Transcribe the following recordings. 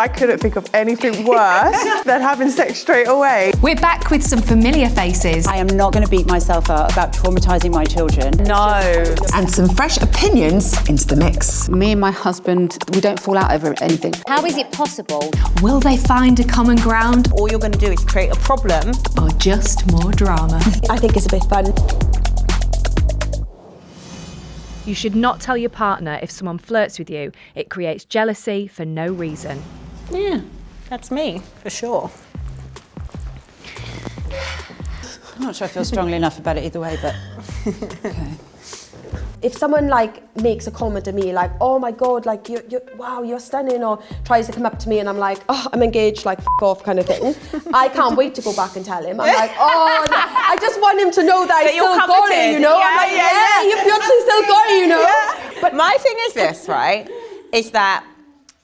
I couldn't think of anything worse than having sex straight away. We're back with some familiar faces. I am not going to beat myself up about traumatising my children. No. And some fresh opinions into the mix. Me and my husband, we don't fall out over anything. How is it possible? Will they find a common ground All you're going to do is create a problem. or just more drama? I think it's a bit fun. You should not tell your partner if someone flirts with you. It creates jealousy for no reason. Yeah, that's me, for sure. I'm not sure I feel strongly enough about it either way, but okay. If someone makes a comment to me like, oh my God, wow, you're stunning, or tries to come up to me and I'm like, oh, I'm engaged, f off kind of thing. I can't wait to go back and tell him. I'm like, oh, I just want him to know that I still got it, you know? You're still got it, you know? Yeah. But my thing is this, right, is that,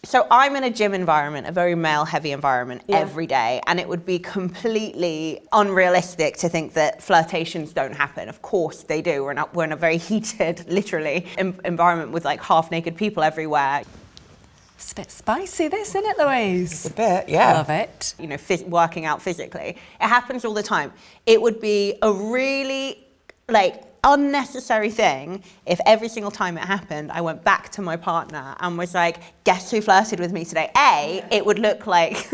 so I'm in a gym environment, a very male-heavy environment every day, and it would be completely unrealistic to think that flirtations don't happen. Of course they do. We're in a very heated, literally, environment with half-naked people everywhere. It's a bit spicy, this, isn't it, Louise? A bit, yeah. Love it. You know, working out physically. It happens all the time. It would be a really, unnecessary thing if every single time it happened I went back to my partner and was like, guess who flirted with me today? It would look like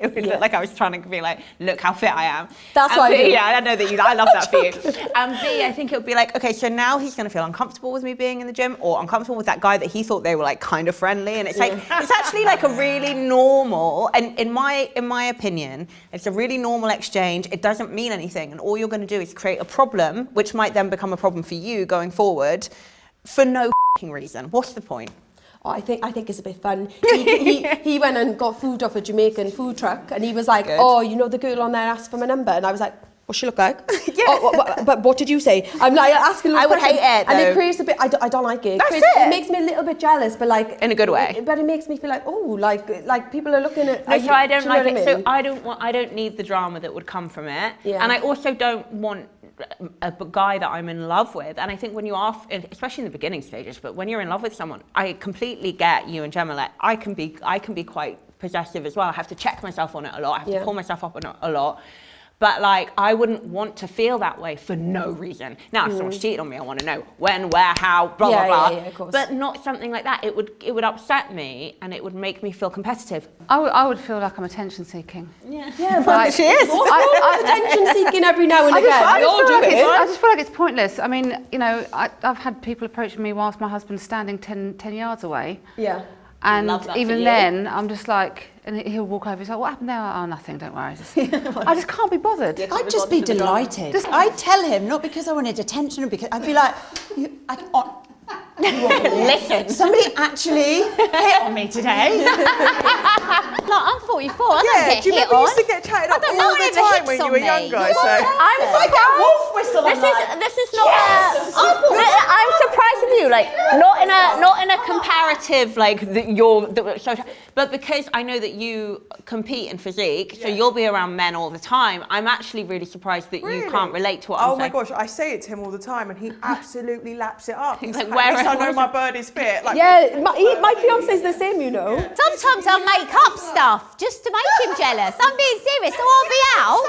look like I was trying to be like, look how fit I am. That's why I do. Yeah, I know that I love that for you. And B, I think it would be like, okay, so now he's going to feel uncomfortable with me being in the gym, or uncomfortable with that guy that he thought they were kind of friendly, and it's it's actually a really normal, and in my opinion, it's a really normal exchange. It doesn't mean anything, and all you're going to do is create a problem, which might then become a problem for you going forward, for no reason. What's the point? Oh, I think it's a bit fun. He went and got food off a Jamaican food truck, and he was like, Good. oh, you know the girl on there asked for my number, and I was like, what's she look like? But what did you say? I'm asking. I would hate it, and though. it creates a bit. I don't like it. That's It makes me a little bit jealous, but in a good way. But it makes me feel like, oh, like people are looking at. No, so I don't like it. I So mean? I don't need the drama that would come from it, Yeah. and I also don't want a guy that I'm in love with. And I think when you are, especially in the beginning stages, but when you're in love with someone, I completely get you and Gemma. I can be quite possessive as well. I have to check myself on it a lot. I have to pull myself up on it a lot. But I wouldn't want to feel that way for no reason. Now, if someone's cheated on me, I want to know when, where, how, blah, blah, blah. Yeah, of course. But not something like that. It would upset me, and it would make me feel competitive. I would feel like I'm attention seeking. Yeah, but She is. attention seeking every now and again. I just feel like it's pointless. I mean, I've had people approaching me whilst my husband's standing 10 yards away. Yeah. And Love that for even you. then, I'm just like, and he'll walk over. He's like, "What happened there?" Oh, nothing. Don't worry. I just can't be bothered. I'd just be delighted. I'd tell him, not because I wanted attention, or because I'd be like, Listen. somebody actually hit on me today. I'm 44, I don't get Do you hit remember we on. used to get chatted up I don't all know the whoever time when hits you on were me. younger? I'm So I'm wolf whistle. This is not. I'm surprised with you. Not in a comparative but because I know that you compete in physique, so you'll be around men all the time. I'm actually really surprised that you can't relate to what I'm oh my saying. gosh, I say it to him all the time, and he absolutely laps it up. He's Like, like, where- at least I know my bird is fit. Yeah, my fiance's the same, you know. Sometimes I'll make up stuff just to make him jealous. I'm being serious, so I'll be out.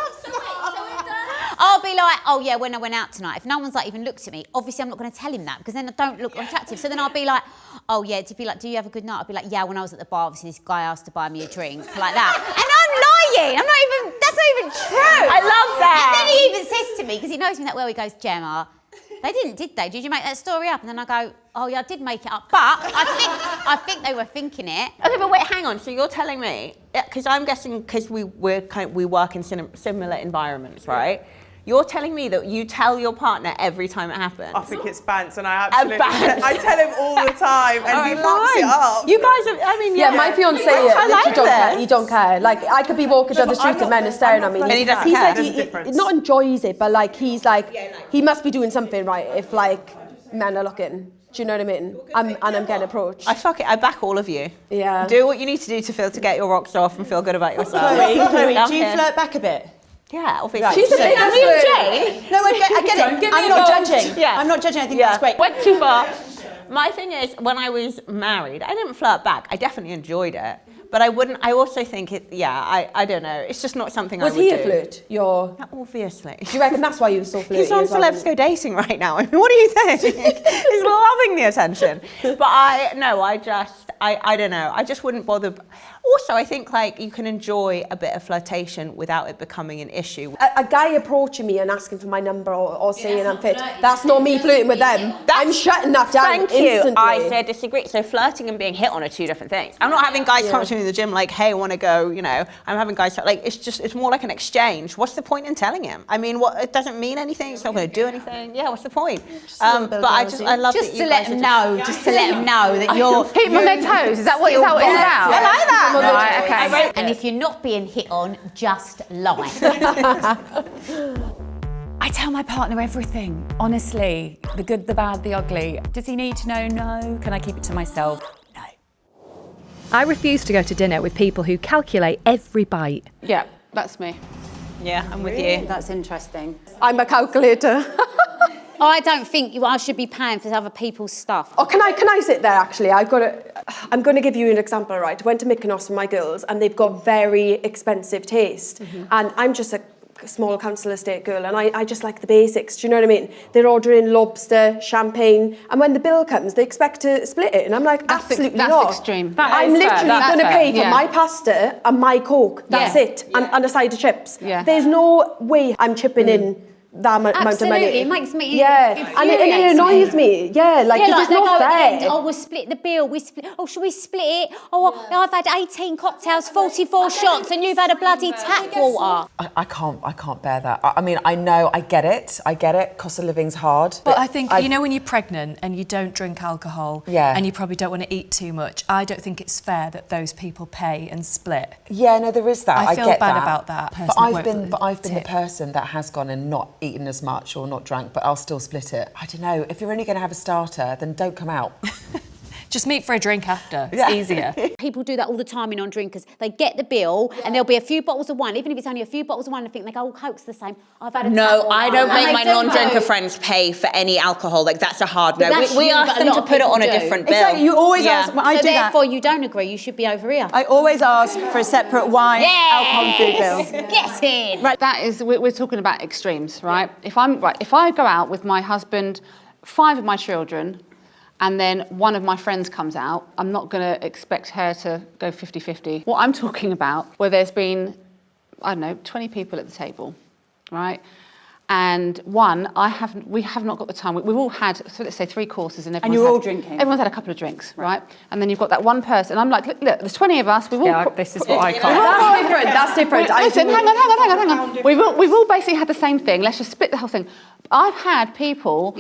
I'll be like, oh yeah, when I went out tonight, if no one's even looked at me, obviously I'm not going to tell him that, because then I don't look attractive. So then I'll be like, oh yeah, do you have a good night? I'll be like, yeah, when I was at the bar, obviously this guy asked to buy me a drink, like that. And I'm lying. That's not even true. I love that. And then he even says to me, because he knows me that well, he goes, Gemma, they didn't, did they? Did you make that story up? And then I go, oh yeah, I did make it up, but I think they were thinking it. Okay, but wait, hang on. So you're telling me, because I'm guessing, because we work in similar environments, right? You're telling me that you tell your partner every time it happens? I think it's bants, and I tell him all the time, and he laps it up. You guys are, Yeah, my fiance, he don't care. I could be walking down the street and men are staring at me. And he doesn't He care. said he not enjoys it, but he's he must be doing something right if men are looking. Do you know what I mean? I'm getting approached. I back all of you. Yeah. Do what you need to do to get your rocks off and feel good about yourself. Chloe, I'm do you here. flirt back a bit? Yeah, obviously. Right. She's the biggest Me and Jay. No, I get it. I'm not judging. Yeah. I'm not judging. I think that's great. Went too far. My thing is, when I was married, I didn't flirt back. I definitely enjoyed it. But I also think I don't know. It's just not something I would do. Was he a flirt? Obviously. Do you reckon that's why you were so flirty? He's on Celebs Go Dating right now. I mean, what do you think? He's loving the attention. But I don't know. I just wouldn't bother. Also, I think like you can enjoy a bit of flirtation without it becoming an issue. A guy approaching me and asking for my number or saying I'm fit, that's not me flirting with them. I'm shutting that down instantly. You. I say disagree. So flirting and being hit on are two different things. I'm not having guys come to me in the gym like, hey, I want to go, you know. I'm having guys like, it's more like an exchange. What's the point in telling him? I mean, it doesn't mean anything. It's not going to do anything. Yeah, what's the point? But I love just to let them know, just to let them know that you're keep them on their toes. Is that what it's about? I like that. Right, okay. And if you're not being hit on, just lie. I tell my partner everything, honestly. The good, the bad, the ugly. Does he need to know? No. Can I keep it to myself? No. I refuse to go to dinner with people who calculate every bite. Yeah, that's me. Yeah, I'm with you. That's interesting. I'm a calculator. I don't think I should be paying for other people's stuff. Oh, can I sit there actually? I'm going to give you an example, right? I went to Mykonos with my girls and they've got very expensive taste. And I'm just a small council estate girl and I just like the basics, do you know what I mean? They're ordering lobster, champagne, and when the bill comes, they expect to split it. And I'm like, absolutely not. That's extreme. I'm literally going to pay for my pasta and my Coke. That's it. And a side of chips. Yeah. There's no way I'm chipping in that amount of money. Absolutely, it makes me and it annoys me. Yeah, like it's not fair. Oh, we'll split the bill. Should we split it? Oh, I've had 18 cocktails, 44 shots, and you've had a bloody tap water. I can't bear that. I mean, I know, I get it. Cost of living's hard. But I think, you know, when you're pregnant and you don't drink alcohol and you probably don't want to eat too much, I don't think it's fair that those people pay and split. Yeah, no, there is that. I feel get bad that. about that. But I've been the person that has gone and not eaten as much or not drank, but I'll still split it. I don't know. If you're only going to have a starter, then don't come out. Just meet for a drink after. It's easier. People do that all the time in non-drinkers. They get the bill and there'll be a few bottles of wine, even if it's only a few bottles of wine, I think they go, oh, Coke's the same. I've had a No, I don't make my non-drinker friends pay for any alcohol. Like, that's a hard no. We ask them to put it on a different bill. Exactly, you always ask, I do that. Therefore, you don't agree, you should be over here. I always ask for a separate wine, alcohol and food bill. Get in! Right, that is, we're talking about extremes, right? If I go out with my husband, 5 of my children, and then one of my friends comes out, I'm not going to expect her to go 50-50. What I'm talking about, where there's been, 20 people at the table, right? And we have not got the time. We've all had, so let's say 3 courses and everyone's all drinking. Everyone's had a couple of drinks, right? And then you've got that one person. I'm like, look, there's 20 of us. We've all this is what I can't. That's different. Listen, hang on. We've all basically had the same thing. Let's just split the whole thing. I've had people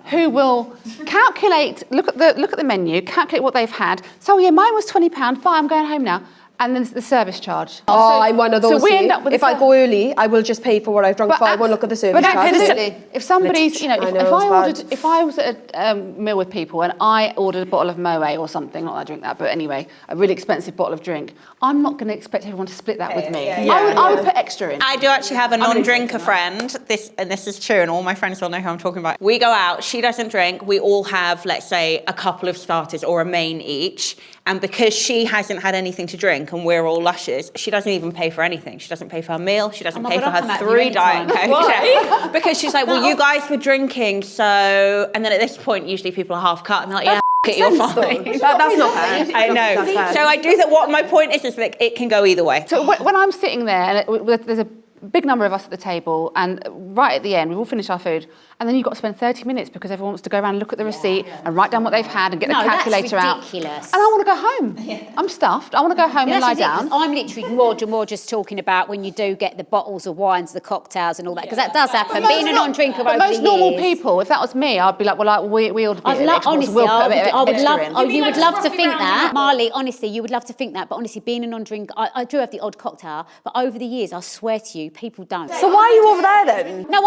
who will calculate, look at the menu, calculate what they've had. So mine was £20. Bye, I'm going home now. And then the service charge. I'm one of those. So we end up with if I go early, I will just pay for what I've drunk before. I won't look at the service charge. Absolutely. If somebody's, if I was at a meal with people and I ordered a bottle of Moët or something, not that I drink that, but anyway, a really expensive bottle of drink, I'm not going to expect everyone to split that with me. I would put extra in. I do actually have a non-drinker friend. This is true, and all my friends will know who I'm talking about. We go out. She doesn't drink. We all have, let's say, a couple of starters or a main each. And because she hasn't had anything to drink and we're all lushes, she doesn't even pay for anything. She doesn't pay for her meal. She doesn't pay for her 3 Diet Cokes. Because she's like, well, you guys were drinking, so... And then at this point, usually people are half cut and they're like, yeah, you're fine. That's not fair. I know. So I do that. What my point is like, it can go either way. So when I'm sitting there, and there's a big number of us at the table, and right at the end, we've all finished our food, and then you've got to spend 30 minutes because everyone wants to go around and look at the receipt and write down what they've had and get the calculator out. That's ridiculous. And I want to go home. I'm stuffed. I want to go home and lie down. I'm literally more just talking about when you do get the bottles of wines, the cocktails and all that, because that does happen. Being a non-drinker over the years. Most normal people, if that was me, I'd be like, well, we ordered a bit of extra, honestly, we'll put a bit of extra in. Oh, you would love to think that. Marley, honestly, you would love to think that, but honestly, being a non-drinker, I do have the odd cocktail, but over the years, I swear to you, people don't. So why are you over there then? No,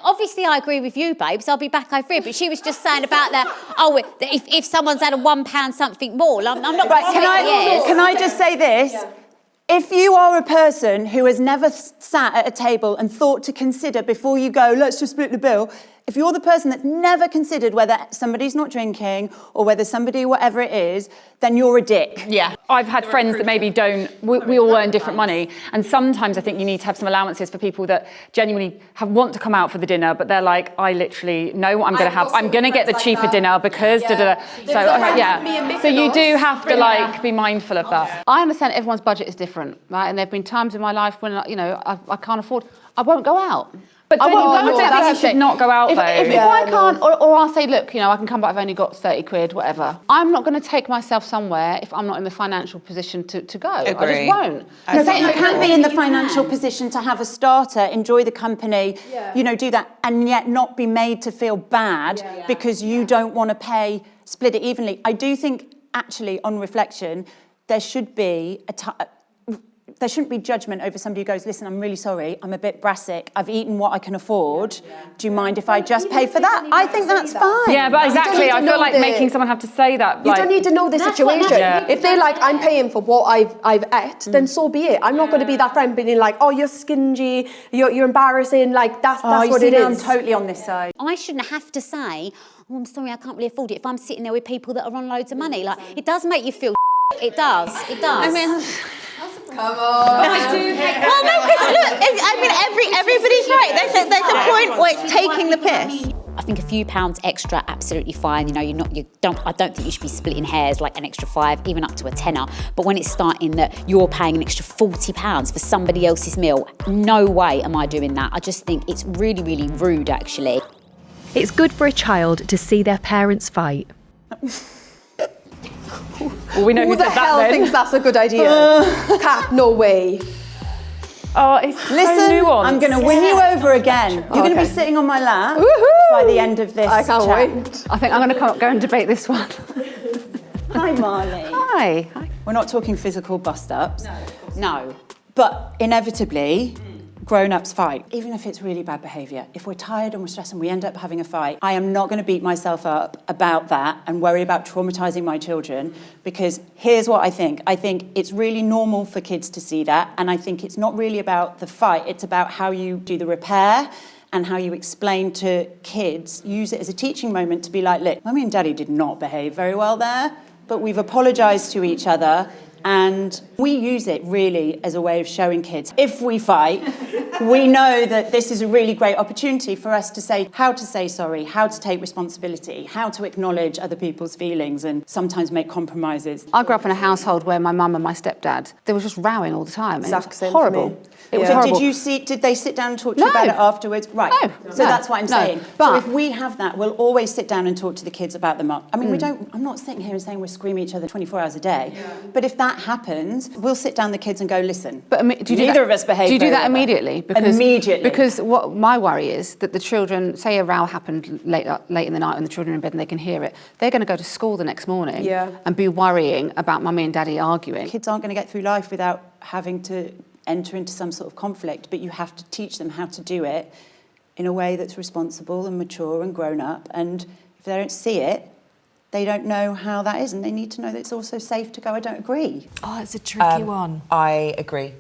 obviously I agree with you, babes. I'll be back over here. But she was just saying about if someone's had a £1 something more, I'm not right. Can I just say this? Yeah. If you are a person who has never sat at a table and thought to consider before you go, let's just split the bill, If you're the person that's never considered whether somebody's not drinking or whether somebody, whatever it is, then you're a dick. Yeah. I've had friends that maybe we all earn different money. And sometimes I think you need to have some allowances for people that genuinely want to come out for the dinner, but they're like, I literally know what I'm going to have. I'm going to get the cheaper dinner because da-da-da. So, yeah. So you do have to like be mindful of that. I understand everyone's budget is different, right? And there have been times in my life when, you know, I can't afford, I won't go out. But I don't think you should not go out though. If I can't, or I'll say, look, you know, I can come back, I've only got 30 quid, whatever. I'm not going to take myself somewhere if I'm not in the financial position to go. Agree. I just won't. No, but you can be in the financial position to have a starter, enjoy the company, you know, do that, and yet not be made to feel bad because you don't want to pay, split it evenly. I do think, actually, on reflection, there should be there shouldn't be judgment over somebody who goes, listen, I'm really sorry, I'm a bit brassic, I've eaten what I can afford, do you mind if I just pay for that? I think that's fine. Yeah, but exactly, I feel like making someone have to say that. You don't need to know the situation. If they're like, I'm paying for what I've ate, then so be it. I'm not going to be that friend being like, oh, you're stingy, you're embarrassing, like that's what it is. I'm totally on this side. I shouldn't have to say, oh, I'm sorry, I can't really afford it, if I'm sitting there with people that are on loads of money. Like, it does make you feel it does. I mean... Come on. I do. Well, no, because look, I mean, everybody's right. There's a point where it's taking the piss. I think a few pounds extra, absolutely fine. You know, I don't think you should be splitting hairs like an extra £5, even up to a tenner. But when it's starting that you're paying an extra £40 for somebody else's meal, no way am I doing that. I just think it's really, really rude, actually. It's good for a child to see their parents fight. Well, we know who the hell thinks that's a good idea? Kat, no way. Oh, it's so nuanced. I'm going to win you over again. You're going to be sitting on my lap by the end of this I can't chat. wait. I think I'm going to go and debate this one. Hi, Marley. Hi. We're not talking physical bust-ups. No. But inevitably, grown-ups fight, even if it's really bad behaviour. If we're tired and we're stressed and we end up having a fight, I am not going to beat myself up about that and worry about traumatising my children, because here's what I think. I think it's really normal for kids to see that, and I think it's not really about the fight, it's about how you do the repair and how you explain to kids, use it as a teaching moment to be like, look, Mummy and Daddy did not behave very well there, but we've apologised to each other. And we use it really as a way of showing kids, if we fight, we know that this is a really great opportunity for us to say how to say sorry, how to take responsibility, how to acknowledge other people's feelings and sometimes make compromises. I grew up in a household where my mum and my stepdad, they were just rowing all the time. Exact It was same horrible. for me. It was So horrible. did they sit down and talk to you about it afterwards? Right. No. So that's what I'm saying. But so if we have that, we'll always sit down and talk to the kids about them. I mean, I'm not sitting here and saying we're screaming at each other 24 hours a day. Yeah. But if that happens, we'll sit down the kids and go, listen, but neither of us behave Do you do very that well. immediately? Immediately. Because what my worry is that the children, say a row happened late in the night when the children are in bed and they can hear it, they're going to go to school the next morning and be worrying about Mummy and Daddy arguing. Kids aren't going to get through life without having to enter into some sort of conflict, but you have to teach them how to do it in a way that's responsible and mature and grown up. And if they don't see it, they don't know how that is, and they need to know that it's also safe to go, I don't agree. Oh, it's a tricky one. I agree.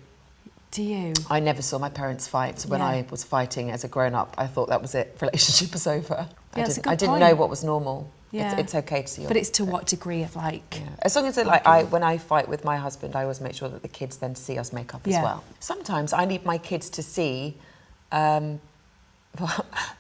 Do you? I never saw my parents fight, so when I was fighting as a grown-up, I thought that was it, relationship was over. Yeah, I didn't know what was normal. Yeah. It's okay to see. But it's to what degree of like... Yeah. As long as when I fight with my husband, I always make sure that the kids then see us make up as well. Sometimes I need my kids to see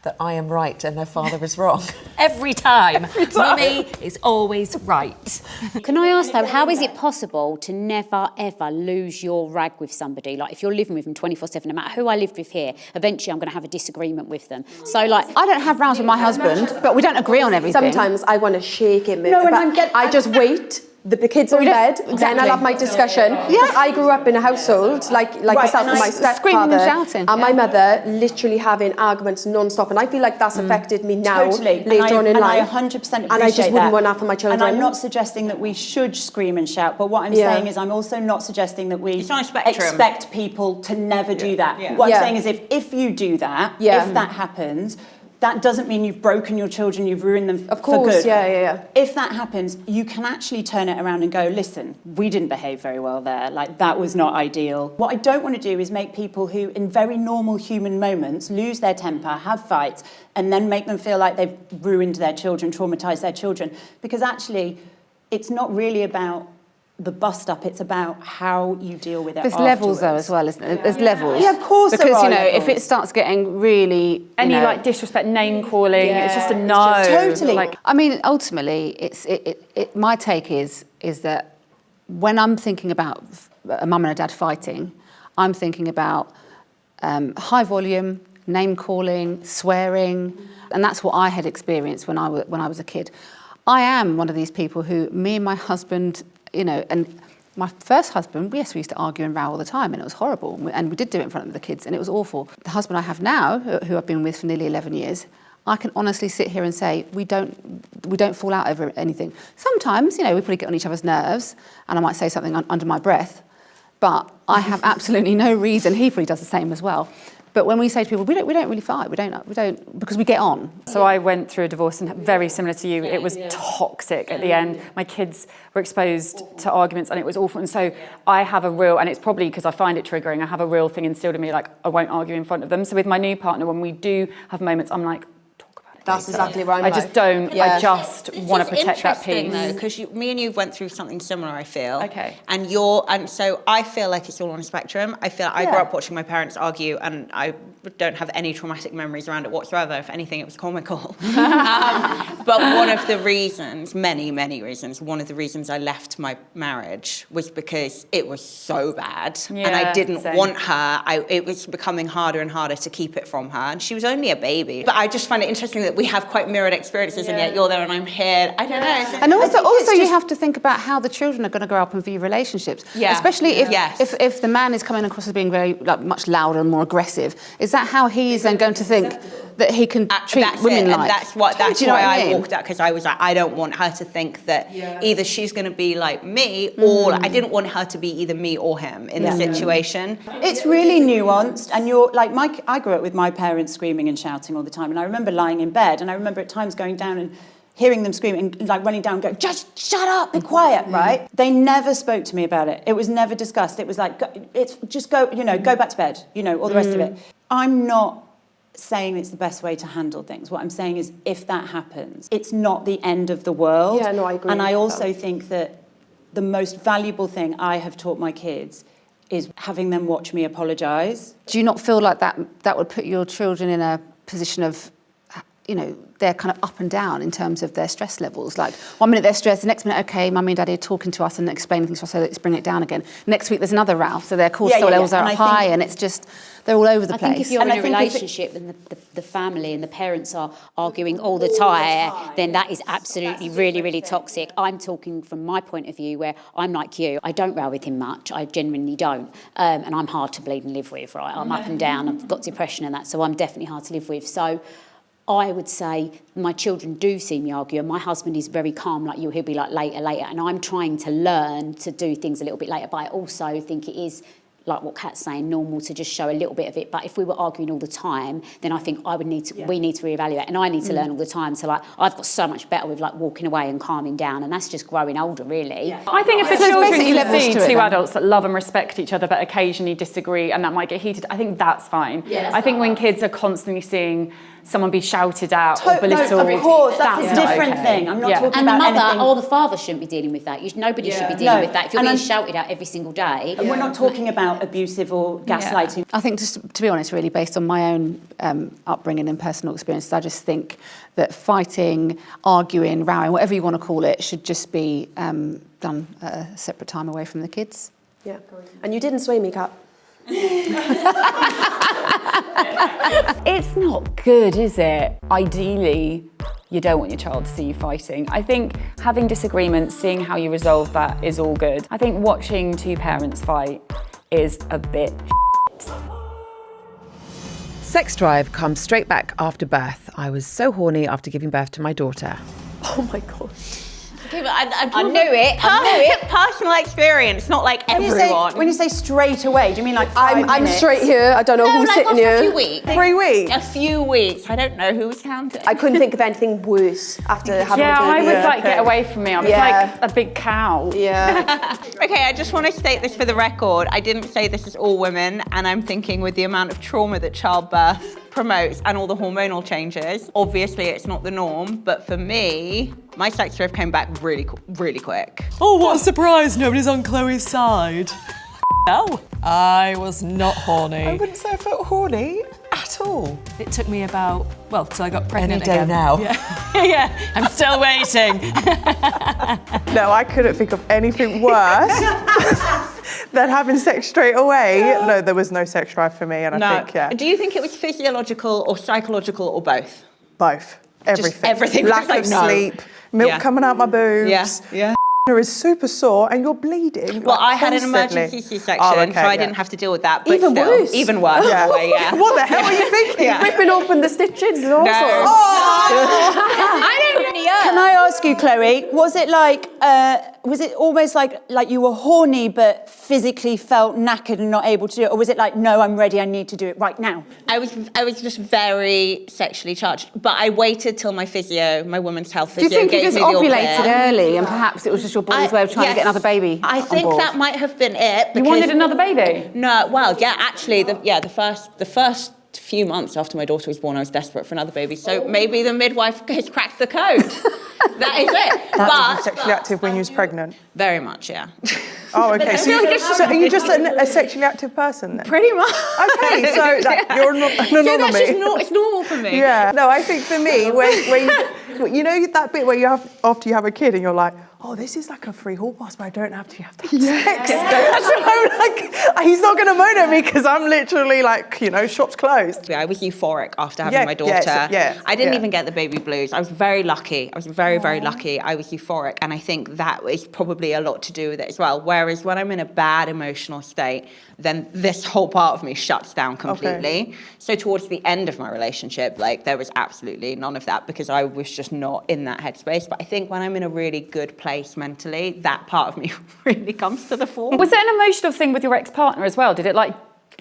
that I am right and their father is wrong. Every time. Mummy is always right. Can I ask though, how is it possible to never ever lose your rag with somebody? Like if you're living with them 24/7, no matter who I lived with here, eventually I'm going to have a disagreement with them. So like, I don't have rows with my husband, but we don't agree on everything. Sometimes I want to shake him. No, and I just wait. The kids are in bed, then I'll have my discussion. Because I grew up in a household like yourself and my stepfather, screaming and shouting. And my mother literally having arguments non-stop. And I feel like that's affected me now, later on in life. And I 100% appreciate that. And I just wouldn't want that for my children. And I'm not suggesting that we should scream and shout, but what I'm saying is I'm also not suggesting that we expect people to never do that. Yeah. What I'm saying is if you do that, if that happens, that doesn't mean you've broken your children, you've ruined them Of course, for good. yeah. If that happens, you can actually turn it around and go, listen, we didn't behave very well there. Like, that was not ideal. What I don't want to do is make people who, in very normal human moments, lose their temper, have fights, and then make them feel like they've ruined their children, traumatised their children. Because actually, it's not really about the bust up, it's about how you deal with it. There's levels though as well, isn't it? There's levels. Yeah, of course because there are if levels. it starts getting really any like disrespect, name calling, it's just a no. Totally. Like, I mean, ultimately, my take is that when I'm thinking about a mum and a dad fighting, I'm thinking about high volume, name calling, swearing, and that's what I had experienced when I was a kid. I am one of these people who, me and my husband, and my first husband, yes, we used to argue and row all the time, and it was horrible, and we did do it in front of the kids, and it was awful. The husband I have now, who I've been with for nearly 11 years, I can honestly sit here and say we don't fall out over anything. Sometimes, we probably get on each other's nerves, and I might say something under my breath, but I have absolutely no reason. He probably does the same as well. But when we say to people, we don't really fight, we don't, because we get on. So I went through a divorce, and very similar to you, it was toxic at the end. My kids were exposed to arguments, and it was awful. And so I have a real, and it's probably because I find it triggering, I have a real thing instilled in me, like I won't argue in front of them. So with my new partner, when we do have moments, I'm like, that's exactly right. I just don't. I just want to protect that peace. Because me and you went through something similar, I feel. Okay. And so I feel like it's all on a spectrum. I feel like I grew up watching my parents argue, and I don't have any traumatic memories around it whatsoever. If anything, it was comical. But one of the reasons, many reasons, one of the reasons I left my marriage was because it was so bad, and I didn't want her. It was becoming harder and harder to keep it from her, and she was only a baby. But I just find it interesting that we have quite mirrored experiences, and yet you're there and I'm here. I don't know. And also you have to think about how the children are going to grow up and view relationships. Yeah. Especially if the man is coming across as being very much louder and more aggressive. Is that how he is then going to think that he can treat women like? And that's why I walked out, because I was like, I don't want her to think that either she's going to be like me, or I didn't want her to be either me or him in the situation. It's really nuanced, and you're like I grew up with my parents screaming and shouting all the time, and I remember lying in bed, and I remember at times going down and hearing them scream and like running down and going, just shut up, be quiet, right? They never spoke to me about it. It was never discussed. It was like, it's just go back to bed, all the rest of it. I'm not saying it's the best way to handle things. What I'm saying is, if that happens, it's not the end of the world. Yeah, no, I agree. And I also think that the most valuable thing I have taught my kids is having them watch me apologise. Do you not feel like that would put your children in a position of, they're kind of up and down in terms of their stress levels? Like, 1 minute they're stressed, the next minute, okay, mummy and daddy are talking to us and explaining things to us, so let's bring it down again. Next week there's another row, so their cortisol levels are up high, and it's just, they're all over the place. I think if you're in a relationship and the family and the parents are arguing all the time, then that is absolutely really toxic. I'm talking from my point of view, where I'm like you. I don't row with him much. I genuinely don't. And I'm hard to bleed and live with, right? I'm up and down. I've got depression and that, so I'm definitely hard to live with. So I would say my children do see me argue, and my husband is very calm like you. He'll be like, later, and I'm trying to learn to do things a little bit later, but I also think it is, like what Kat's saying, normal to just show a little bit of it. But if we were arguing all the time, then I think we need to reevaluate, and I need to learn all the time. So like, I've got so much better with like walking away and calming down, and that's just growing older, really. I think if the children can see two adults that love and respect each other, but occasionally disagree, and that might get heated, I think that's fine. I think when kids are constantly seeing someone be shouted at or belittled, of course, that's a different thing. I'm not talking about anything. And the mother or the father shouldn't be dealing with that. Nobody should be dealing with that. If you're being shouted at every single day. And we're not talking about abusive or gaslighting. I think, just to be honest, really, based on my own upbringing and personal experiences, I just think that fighting, arguing, rowing, whatever you want to call it, should just be done at a separate time away from the kids. Yeah. And you didn't sway me, Kat. It's not good, is it? Ideally, you don't want your child to see you fighting. I think having disagreements, seeing how you resolve that is all good. I think watching two parents fight is a bit Sex drive comes straight back after birth. I was so horny after giving birth to my daughter. Oh my God. I knew it. Personal experience, not like everyone. When you say straight away, do you mean like 5 minutes? I'm straight here. I don't know who's sitting here. A few weeks. 3 weeks. A few weeks. I don't know who was counting. I couldn't think of anything worse after having Yeah, a I baby. was like, get away from me. I was like a big cow. Yeah. Okay, I just want to state this for the record. I didn't say this is all women, and I'm thinking with the amount of trauma that childbirth promotes and all the hormonal changes, obviously it's not the norm, but for me, my sex drive came back really quick. Oh, what a surprise, nobody's on Chloe's side. No, I was not horny. I wouldn't say I felt horny at all. It took me about, well, till I got pregnant Any day again. now. Yeah, yeah, I'm still waiting. No, I couldn't think of anything worse than having sex straight away. No, there was no sex drive for me, and I think, yeah. Do you think it was physiological or psychological or both? Both. Everything. everything. Lack of sleep, milk coming out my boobs. Yeah. Is super sore and you're bleeding. Well, like, I had an constantly. emergency C-section, so I didn't have to deal with that. But Even still, worse. Even worse. Yeah. Yeah. What the hell are you thinking? Ripping open the stitches and all sorts. I don't really hurt. Can I ask you, Chloe, was it like, was it almost like you were horny but physically felt knackered and not able to do it? Or was it like, no, I'm ready, I need to do it right now? I was just very sexually charged, but I waited till my physio, my women's health Do you physio, think you gave just me the all ovulated clear. early and perhaps it was just your body's way of trying to get another baby? I think that might have been it. You wanted another baby? No, well, yeah, actually, the first few months after my daughter was born, I was desperate for another baby. So maybe the midwife has cracked the code. That is it. That's sexually active when you was pregnant. Very much, yeah. Oh, okay. So are you just a sexually active person then? Pretty much. Okay, so you're not That's just it's normal for me. Yeah. No, I think for me, when you know that bit where you have after you have a kid and you're like, oh, this is like a free hall pass, but I don't have to have sex. That's what I'm like, he's not going to moan at me because I'm literally like, shop's closed. Yeah, I was euphoric after having my daughter. I didn't even get the baby blues. I was very lucky. I was very, very lucky. I was euphoric. And I think that is probably a lot to do with it as well. Whereas when I'm in a bad emotional state, then this whole part of me shuts down completely. Okay. So towards the end of my relationship, there was absolutely none of that because I was just not in that headspace. But I think when I'm in a really good place mentally, that part of me really comes to the fore. Was there an emotional thing with your ex-partner as well? Did it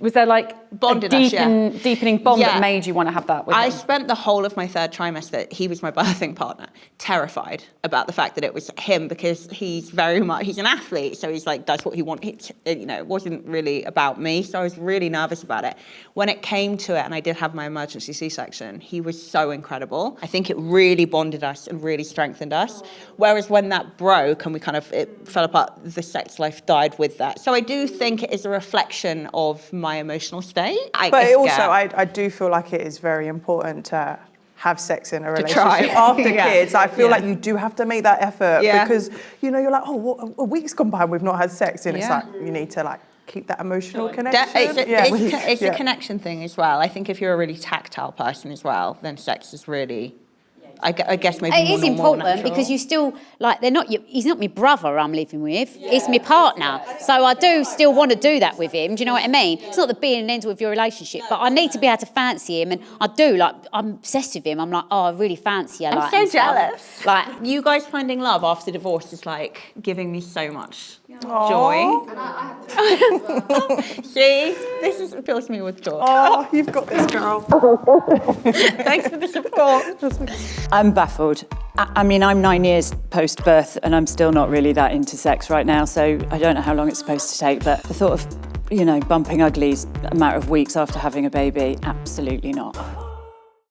was there bonded a deepening bond that made you want to have that with him? I spent the whole of my third trimester, he was my birthing partner, terrified about the fact that it was him because he's an athlete, so he's does what he wants. It wasn't really about me, so I was really nervous about it. When it came to it and I did have my emergency C-section, he was so incredible. I think it really bonded us and really strengthened us. Whereas when that broke and it fell apart, the sex life died with that. So I do think it is a reflection of my emotional state. I do feel like it is very important to have sex in a relationship after kids. I feel like you do have to make that effort because you're like, a week's gone by and we've not had sex, and it's like you need to keep that emotional connection. It's a connection thing as well. I think if you're a really tactile person as well, then sex is really, I guess maybe it is important because you still he's not my brother I'm living with, it's my partner, so I do still want to do that with him. Do you know what I mean? It's not the being and end of your relationship, but I need to be able to fancy him, and I do. I'm obsessed with him. I'm like, oh, I really fancy you. I'm so jealous. You guys finding love after divorce is giving me so much joy. And I have to see, this fills me with joy. Oh, you've got this, girl. Thanks for the support. I'm baffled. I mean, I'm 9 years post-birth and I'm still not really that into sex right now, so I don't know how long it's supposed to take, but the thought of, bumping uglies a matter of weeks after having a baby, absolutely not.